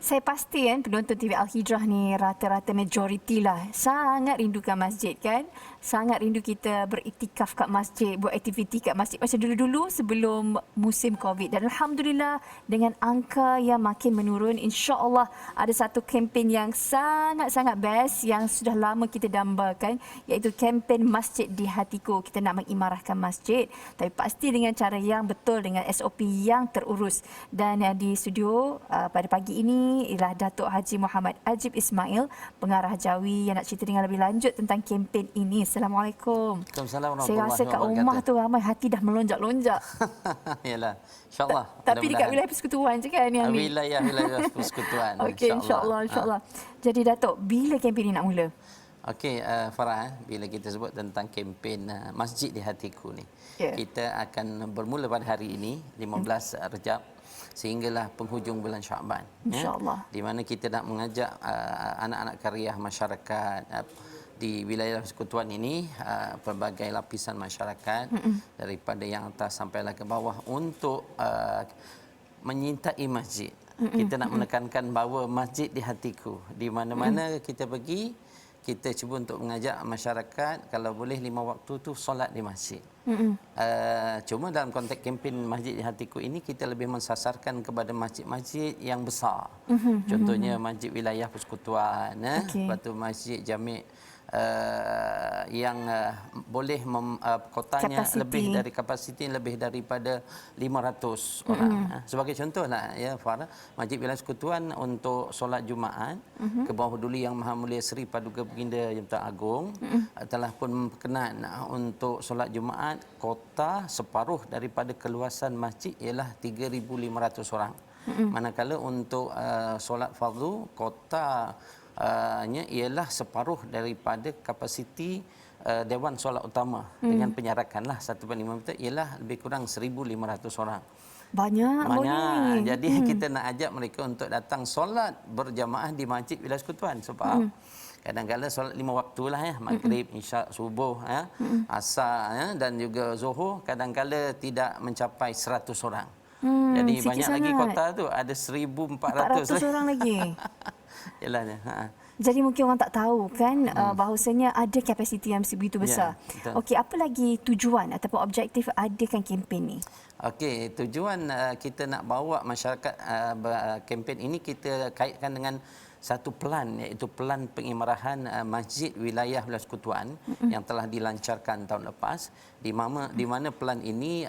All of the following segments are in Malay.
Saya pasti kan penonton TV Al-Hijrah ni rata-rata majoriti lah sangat rindukan masjid kan. Sangat rindu kita beriktikaf kat masjid, buat aktiviti kat masjid macam dulu-dulu sebelum musim Covid. Dan Alhamdulillah dengan angka yang makin menurun, insya-Allah ada satu kempen yang sangat-sangat best yang sudah lama kita dambakan, iaitu kempen Masjid di Hatiku. Kita nak mengimarahkan masjid tapi pasti dengan cara yang betul, dengan SOP yang terurus. Dan di studio pada pagi ini ialah Datuk Haji Muhammad Ajib Ismail, pengarah Jawi yang nak cerita dengan lebih lanjut tentang kempen ini. Assalamualaikum. Waalaikumsalam Saya warahmatullahi rasa kat wabarakatuh. rumah tu ramai hati dah melonjak-lonjak. Yalah, insya-Allah. Tapi dekat wilayah persekutuan je kan yang ni. Wilayah persekutuan. Okey, insya-Allah. Jadi Datuk, bila kempen ini nak mula? Okey, Farah, bila kita sebut tentang kempen Masjid di Hatiku ni, kita akan bermula pada hari ini 15 Rejab sehinggalah penghujung bulan Syaban, insya-Allah. Di mana kita nak mengajak anak-anak karya masyarakat di wilayah persekutuan ini, pelbagai lapisan masyarakat daripada yang atas sampailah ke bawah untuk menyintai masjid. Kita nak menekankan bahawa masjid di hatiku. Di mana-mana kita pergi, kita cuba untuk mengajak masyarakat kalau boleh 5 waktu tu solat di masjid. Cuma dalam konteks kempen Masjid di Hatiku ini kita lebih mensasarkan kepada masjid-masjid yang besar. Contohnya masjid wilayah persekutuan, lepas tu masjid Jami' yang boleh kotanya kapasiti, lebih dari kapasiti lebih daripada 500 orang. Sebagai contohlah ya Farah, Masjid Wilayah Persekutuan untuk solat Jumaat ke bawah Duli Yang Maha Mulia Seri Paduka Baginda Yang Agung telah pun berkenan untuk solat Jumaat, kota separuh daripada keluasan masjid ialah 3,500 orang. Manakala untuk solat fardu, kota ialah separuh daripada kapasiti Dewan Solat Utama dengan penyarakanlah 1/5 meter ialah lebih kurang 1,500 orang. Banyak. Jadi kita nak ajak mereka untuk datang solat berjamaah di Masjid Wilayah Persekutuan sebab kadang-kadang solat 5 waktu lah ya, maghrib, isyak, subuh, asar dan juga zuhur, kadang-kadang tidak mencapai 100 orang. Jadi banyak sangat lagi kota tu ada 1,400 orang lagi. Yalah. Jadi mungkin orang tak tahu kan bahawasanya ada kapasiti yang begitu besar. Okey, apa lagi tujuan ataupun objektif adakan kempen ni? Okey, tujuan kita nak bawa masyarakat kempen ini kita kaitkan dengan satu pelan, iaitu pelan pengimarahan Masjid Wilayah Persekutuan yang telah dilancarkan tahun lepas, di mana pelan ini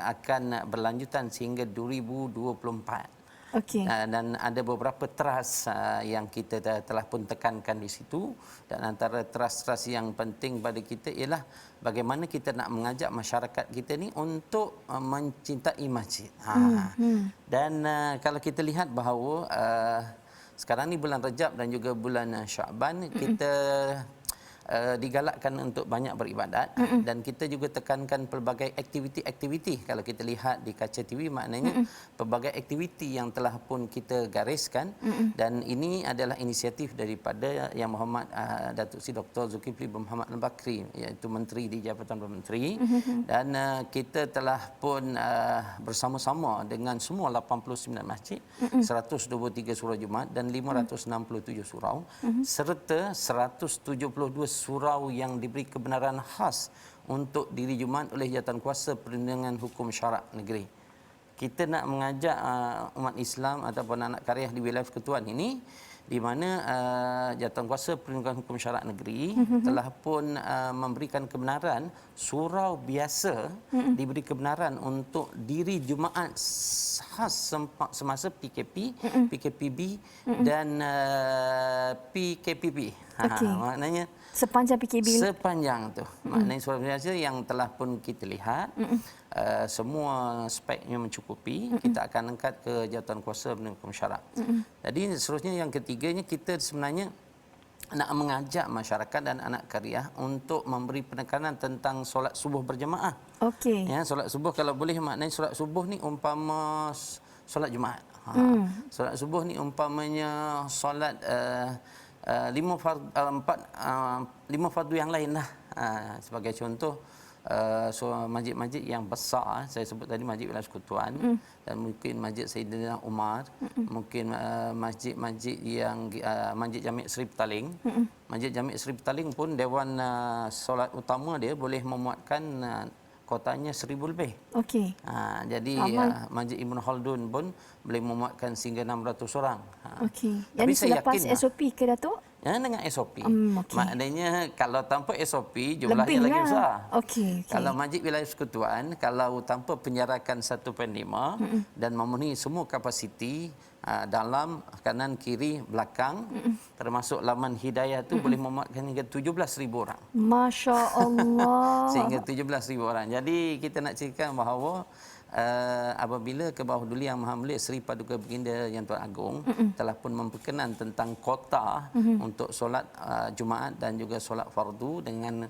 akan berlanjutan sehingga 2024. Dan ada beberapa trust yang kita telah pun tekankan di situ, dan antara trust-trust yang penting pada kita ialah bagaimana kita nak mengajak masyarakat kita ni untuk mencintai masjid. Dan kalau kita lihat bahawa sekarang ni bulan Rejab dan juga bulan Syaban, kita digalakkan untuk banyak beribadat dan kita juga tekankan pelbagai aktiviti-aktiviti. Kalau kita lihat di kaca TV, maknanya pelbagai aktiviti yang telah pun kita gariskan, dan ini adalah inisiatif daripada Yang Berhormat Datuk Seri Dr. Zulkifli bin Mohamed Al-Bakri, iaitu Menteri di Jabatan Perdana Menteri, dan kita telah pun bersama-sama dengan semua 89 masjid, 123 surau Jumaat dan 567 surau, serta 172 surau yang diberi kebenaran khas untuk diri Jumaat oleh Jawatankuasa Perlindungan Hukum Syarak Negeri. Kita nak mengajak umat Islam ataupun anak karya di wilayah persekutuan ini, di mana Jawatankuasa Perlindungan Hukum Syarak Negeri telah pun memberikan kebenaran surau biasa diberi kebenaran untuk diri Jumaat khas semasa PKP, PKPB dan PKPB. Maknanya sepanjang PKB, sepanjang tu, maknanya surau biasa yang telah pun kita lihat semua speknya mencukupi, kita akan angkat ke Jawatankuasa Perlindungan Hukum Syarak. Jadi seterusnya yang ketiganya, kita sebenarnya nak mengajak masyarakat dan anak karya untuk memberi penekanan tentang solat subuh berjemaah. Ya, solat subuh kalau boleh, maknanya solat subuh ni umpama solat Jumaat. Solat subuh ni umpamanya solat 5 fardu yang lain lah. Sebagai contoh so masjid-masjid yang besar, saya sebut tadi Masjid Wilayah Persekutuan, dan mungkin Masjid Saidina Umar, mungkin masjid-masjid yang Masjid Jami' Seri Petaling. Masjid Jami' Seri Petaling pun dewan solat utama dia boleh memuatkan kotanya 1,000 lebih. Okey. Jadi Masjid Ibn Khaldun pun boleh memuatkan sehingga 600 orang. Okey. Yang Tapi ni saya selepas yakin SOP ke Datuk? dengan SOP. Okey. Maknanya kalau tanpa SOP jumlahnya Lebih lagi lah. besar. Okey. Kalau Masjid Wilayah Persekutuan, kalau tanpa penjarakan 1/5 dan memenuhi semua kapasiti dalam, kanan, kiri, belakang, termasuk laman hidayah tu boleh memuatkan hingga 17,000 orang. Masya Allah. Sehingga 17,000 orang. Jadi kita nak ceritakan bahawa apabila ke bawah duli Yang Maha Mulia Seri Paduka Baginda Yang Tuan Agong telah pun memperkenan tentang kota untuk solat Jumaat dan juga solat fardu dengan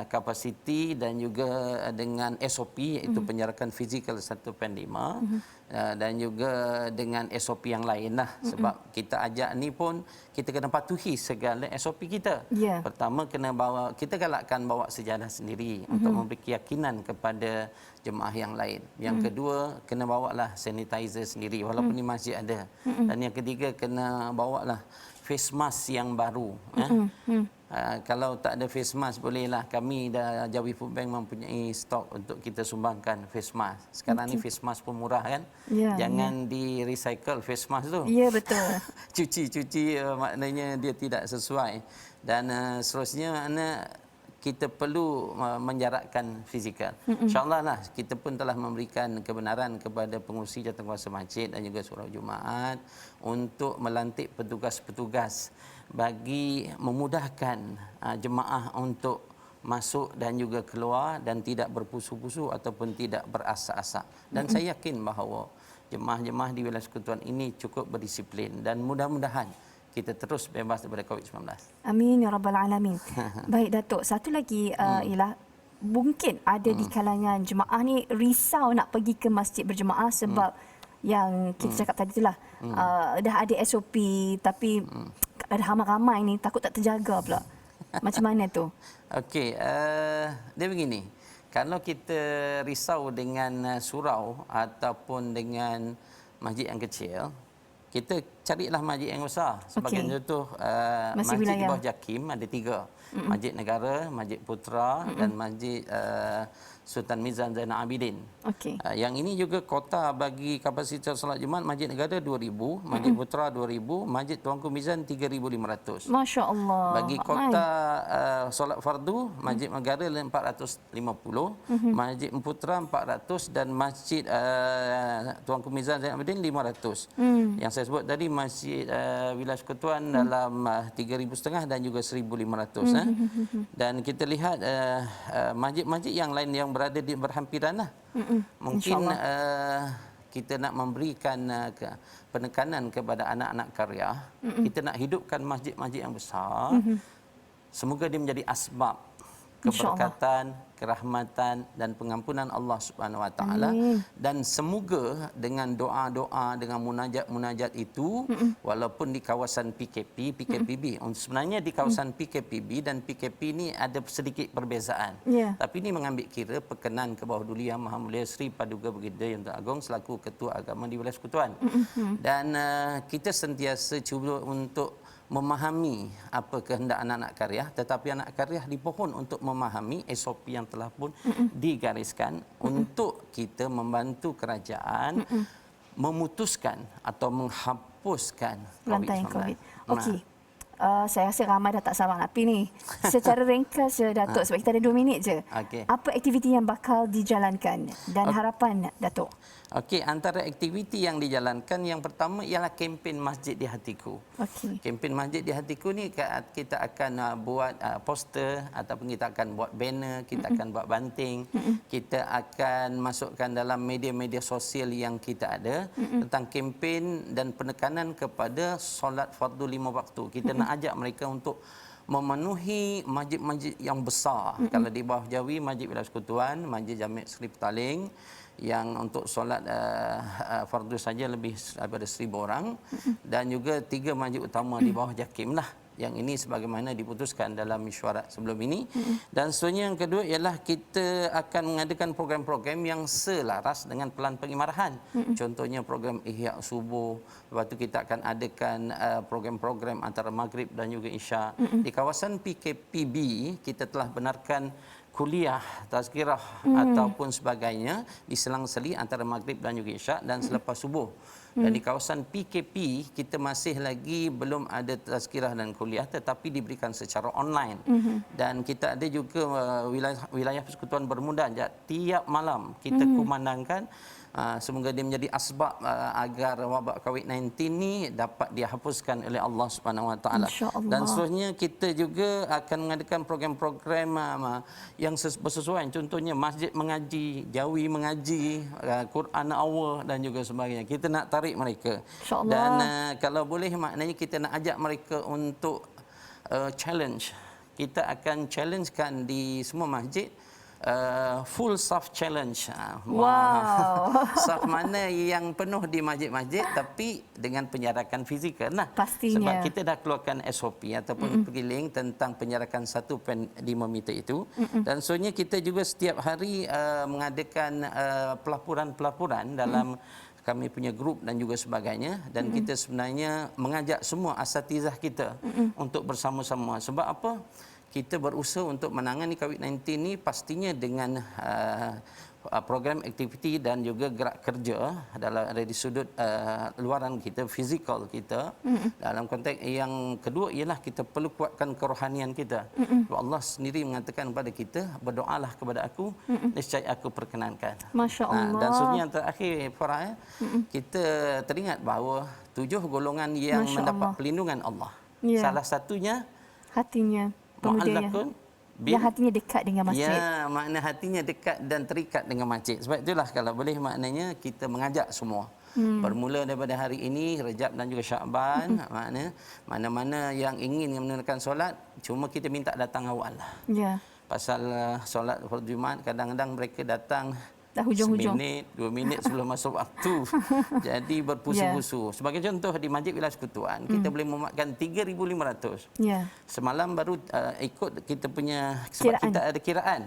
kapasiti dan juga dengan SOP iaitu penjarakan fizikal 1/5 dan juga dengan SOP yang lain lah, sebab kita ajak ni pun kita kena patuhi segala SOP kita. Ya. Pertama kena bawa, kita galakkan bawa sejadah sendiri untuk memberi keyakinan kepada jemaah yang lain. Yang kedua, kena bawalah sanitizer sendiri walaupun di masjid ada. Dan yang ketiga, kena bawalah face mask yang baru. Kalau tak ada face mask, bolehlah kami dah Jawi Food Bank mempunyai stok untuk kita sumbangkan face mask. Sekarang ni face mask pun murah kan? Ya, Jangan di recycle face mask tu. Ya, betul. Cuci-cuci maknanya dia tidak sesuai. Dan seterusnya makna kita perlu menjarakkan fizikal. InsyaAllah lah kita pun telah memberikan kebenaran kepada pengurusi jawatankuasa masjid dan juga surau Jumaat untuk melantik petugas-petugas bagi memudahkan jemaah untuk masuk dan juga keluar dan tidak berpusu-pusu ataupun tidak berasak-asak. Dan saya yakin bahawa jemaah-jemaah di wilayah persekutuan ini cukup berdisiplin dan mudah-mudahan kita terus bebas daripada COVID-19. Amin ya rabbal alamin. Baik Datuk, satu lagi ialah mungkin ada di kalangan jemaah ni risau nak pergi ke masjid berjemaah sebab yang kita cakap tadi itulah dah ada SOP tapi ada ramai-ramai ni takut tak terjaga pula. Macam mana tu? Okey, dia begini. Kalau kita risau dengan surau ataupun dengan masjid yang kecil, kita carilah masjid yang besar. Sebagai contoh, masjid di bawah JAKIM ada 3. Masjid Negara, Masjid Putra dan Masjid Sultan Mizan Zainal Abidin. Okey. Yang ini juga kota bagi kapasitas solat Jumaat. Masjid Negara 2,000, Masjid Putra 2,000, Masjid Tuanku Mizan 3,500. Masya Allah. Bagi kota solat fardu, Masjid Negara 450, Masjid Putra 400 dan Masjid Tuanku Mizan Zainal Abidin 500. Yang saya sebut tadi Masjid Wilayah Persekutuan dalam 3,500 dan juga 1,500. Dan kita lihat masjid-masjid yang lain yang berada di berhampiran lah. Mungkin kita nak memberikan penekanan kepada anak-anak karya. Kita nak hidupkan masjid-masjid yang besar. Semoga dia menjadi asbab keberkatan, kerahmatan dan pengampunan Allah Subhanahu Wa Taala. Dan semoga dengan doa-doa, dengan munajat-munajat itu, walaupun di kawasan PKPB, sebenarnya di kawasan PKPB dan PKP ini ada sedikit perbezaan. Tapi ini mengambil kira perkenan ke bawah duli Yang Maha Mulia Seri Paduka Baginda Yang Tuan Agong selaku Ketua Agama di Wilayah Persekutuan. Dan kita sentiasa cuba untuk memahami apa kehendak anak-anak karya, tetapi anak karya dipohon untuk memahami SOP yang telah pun digariskan untuk kita membantu kerajaan memutuskan atau menghapuskan Lantaian COVID-19. COVID. Okey. Saya rasa ramai dah tak sabar nak pergi ni. Secara ringkas je Datuk, sebab kita ada 2 minit je. Okey. Apa aktiviti yang bakal dijalankan dan harapan Datuk? Okey, antara aktiviti yang dijalankan yang pertama ialah kempen Masjid di Hatiku. Okey. Kempen Masjid di Hatiku ni kita akan buat poster ataupun kita akan buat banner, kita akan buat banting, kita akan masukkan dalam media-media sosial yang kita ada tentang kempen dan penekanan kepada solat fardu 5 waktu. Kita nak ajak mereka untuk memenuhi masjid-masjid yang besar. Kalau di bawah Jawi, Masjid Wilayah Persekutuan, Masjid Jami' Seri Petaling, yang untuk solat fardu saja lebih daripada 1,000 orang, dan juga 3 masjid utama di bawah JAKIM lah. Yang ini sebagaimana diputuskan dalam mesyuarat sebelum ini. Dan seterusnya yang kedua ialah kita akan mengadakan program-program yang selaras dengan pelan pengimarahan. Contohnya program Ihya Subuh. Lepas tu kita akan adakan program-program antara maghrib dan juga isyak. Di kawasan PKPB kita telah benarkan kuliah, tazkirah ataupun sebagainya diselang-seli antara maghrib dan juga isyak dan selepas subuh. Dan di kawasan PKP kita masih lagi belum ada tazkirah dan kuliah tetapi diberikan secara online. Dan kita ada juga wilayah persekutuan Bermuda tiap malam kita kumandangkan. Semoga dia menjadi asbab agar wabak COVID-19 ni dapat dihapuskan oleh Allah Subhanahu Wa Taala. Dan seterusnya kita juga akan mengadakan program-program yang bersesuaian. Contohnya masjid mengaji, jawi mengaji, Quran hour dan juga sebagainya. Kita nak tarik mereka. Dan kalau boleh maknanya kita nak ajak mereka untuk challenge. Kita akan challengekan di semua masjid full saf challenge. Wow. Saf mana yang penuh di masjid-masjid tapi dengan penjarakan fizikal. Nah, pastinya. Sebab kita dah keluarkan SOP ataupun pergiling tentang penjarakan 1.5 meter itu. Dan sebenarnya kita juga setiap hari mengadakan pelapuran-pelapuran dalam kami punya grup dan juga sebagainya. Dan kita sebenarnya mengajak semua asatizah kita untuk bersama-sama. Sebab apa? Kita berusaha untuk menangani COVID-19 ni pastinya dengan program aktiviti dan juga gerak kerja dari sudut luaran kita, fizikal kita. Dalam konteks yang kedua ialah kita perlu kuatkan kerohanian kita. Allah sendiri mengatakan kepada kita, berdoalah kepada aku, niscaya aku perkenankan. Masya Allah. Dan seterusnya yang terakhir Farah, kita teringat bahawa 7 golongan yang mendapat perlindungan Allah. Salah satunya hatinya. Mu'allakun yang hatinya dekat dengan masjid. Ya, makna hatinya dekat dan terikat dengan masjid. Sebab itulah kalau boleh maknanya kita mengajak semua. Bermula daripada hari ini, Rejab dan juga Syakban, makna mana-mana yang ingin menunaikan solat, cuma kita minta datang awal lah. Ya. Pasal solat fardu Jumaat kadang-kadang mereka datang dah hujung-hujung. Seminit, 2 minit sebelum masuk waktu. Jadi berpusu-pusu. Sebagai contoh di Masjid Wilayah Persekutuan, kita boleh memuatkan 3,500. Semalam baru ikut kita punya, sebab kita ada kiraan.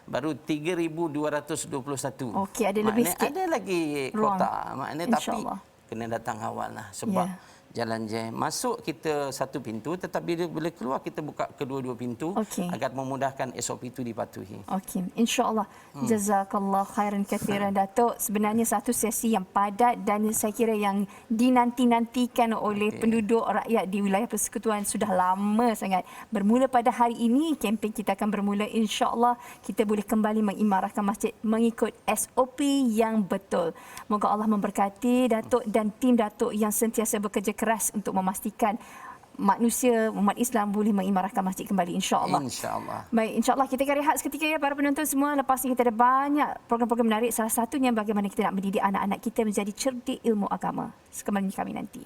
Baru 3,221. Okey, ada lebih sikit. Ada lagi kota. Maknanya tapi kena datang awal lah. Sebab jalan jam. Masuk kita satu pintu tetapi bila keluar kita buka kedua-dua pintu agar memudahkan SOP itu dipatuhi. Okey, insya-Allah. Jazakallah khairan kathiran Datuk. Sebenarnya satu sesi yang padat dan saya kira yang dinanti-nantikan oleh penduduk rakyat di wilayah persekutuan sudah lama sangat. Bermula pada hari ini kempen kita akan bermula, insya-Allah kita boleh kembali mengimarahkan masjid mengikut SOP yang betul. Moga Allah memberkati Datuk dan tim Datuk yang sentiasa bekerja keras untuk memastikan manusia, umat Islam boleh mengimarahkan masjid kembali, insya-Allah. Insya-Allah. Baik, insya-Allah kita akan rehat seketika ya para penonton semua. Lepas ni kita ada banyak program-program menarik. Salah satunya bagaimana kita nak mendidik anak-anak kita menjadi cerdik ilmu agama. Sekembali kami nanti.